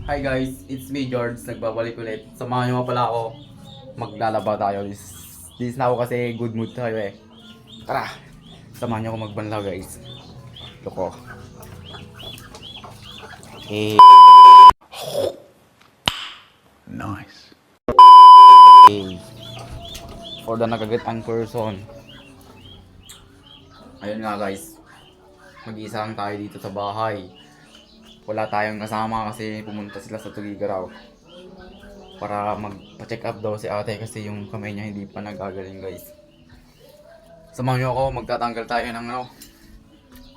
Hi guys, it's me George, nagbabalik ulit. Samahan nyo nga pala ako. Maglalaba tayo. This na ako kasi good mood tayo eh. Tara, samahan nyo ako magbanlaw guys. Loko. Eh. Nice. Eh. For the nagagatang person. Ayun nga guys. Mag-isa lang tayo dito sa bahay. Wala tayong kasama kasi pumunta sila sa Tugigaraw para magpa-check up daw si ate kasi yung kamay niya hindi pa nagagaling guys. Samahan niyo ako, magtatanggal tayo ng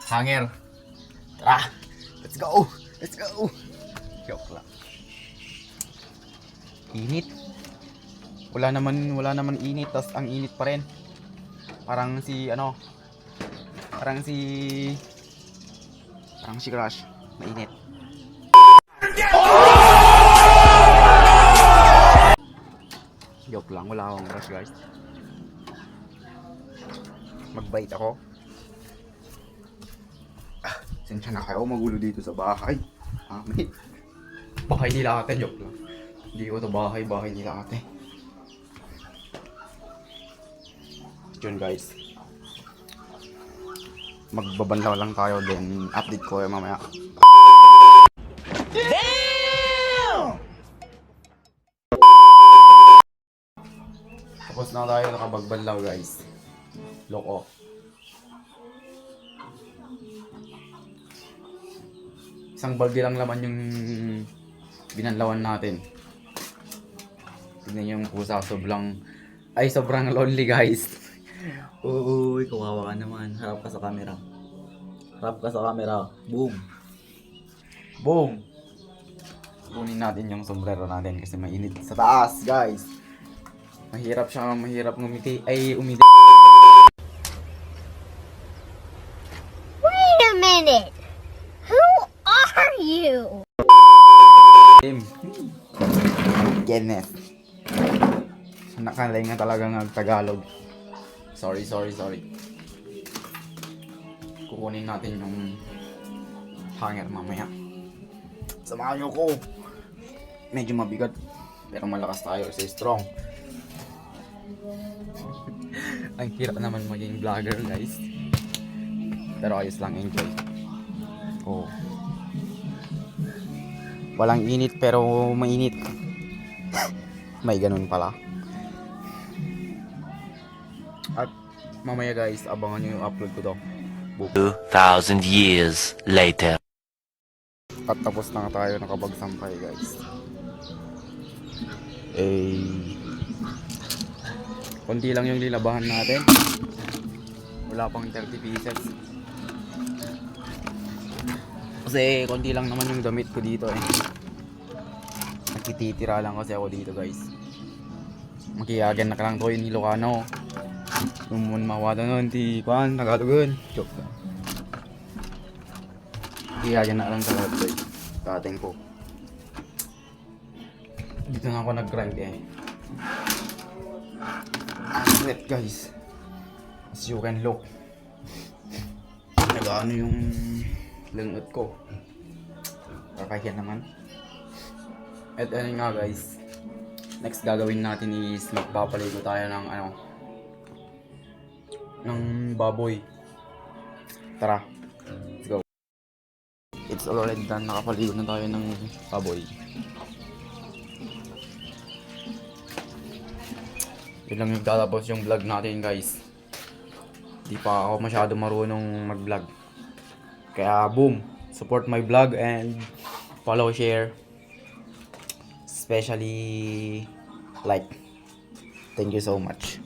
hanger. Tara! Let's go! Let's go! Joke lang. Init. Wala naman init, tas ang init pa rin. Parang si Crush. Mainit. Joke lang, wala akong crush guys. Magbait ako. Sensya na kayo, magulo dito sa bahay. Amin. Bahay nila ate, joke lang. Hindi ko to bahay nila ate. Yun guys. Magbabanlaw lang tayo then update ko mamaya. Damn! Tapos na tayo nakabagbanlaw guys. Loko. Isang balde lang laman yung binanlawan natin. Tignan yung pusa, sobrang lonely guys. Uy, kawawa ka naman. Harap ka sa camera. Boom. Boom! Kunin natin yung sombrero natin kasi mainit sa taas guys. Mahirap umiti. Wait a minute! Who are you? Goodness. Nakalay nga talaga ng Tagalog. Sorry. Kukunin natin yung hanger mamaya. Samahan nyo ko. Medyo mabigat. Pero malakas tayo kasi strong. Ang hirap naman maging vlogger guys. Pero ayos lang, enjoy. Oh. Walang init pero mainit. May ganun pala. At mamaya guys, abangan nyo yung upload ko to. 2,000 years later. At tapos na tayo nakapagsampay guys. Konti lang yung lilabahan natin. Wala pang 30 pieces. Kasi konti lang naman yung damit ko dito eh. Nakititira lang kasi ako dito guys. Makiyagan na ka lang to yung Ilocano. Tumun mawada nun ti kuan Tagalogon. Joke lang. Makiyagan na lang talaga guys. Kating ko. Dito na ako nag-grind eh. Sweat guys. As you can look. Nagaano yung lungot ko. Kakahiyan naman. At ano nga guys. Next gagawin natin is magpapaligo tayo ng ng baboy. Tara. Let's go. It's already done. Nakapaligo na tayo ng baboy. Yun lang yung tatapos yung vlog natin guys. Di pa ako masyado marunong mag-vlog. Kaya boom, support my vlog and follow, share. Especially like. Thank you so much.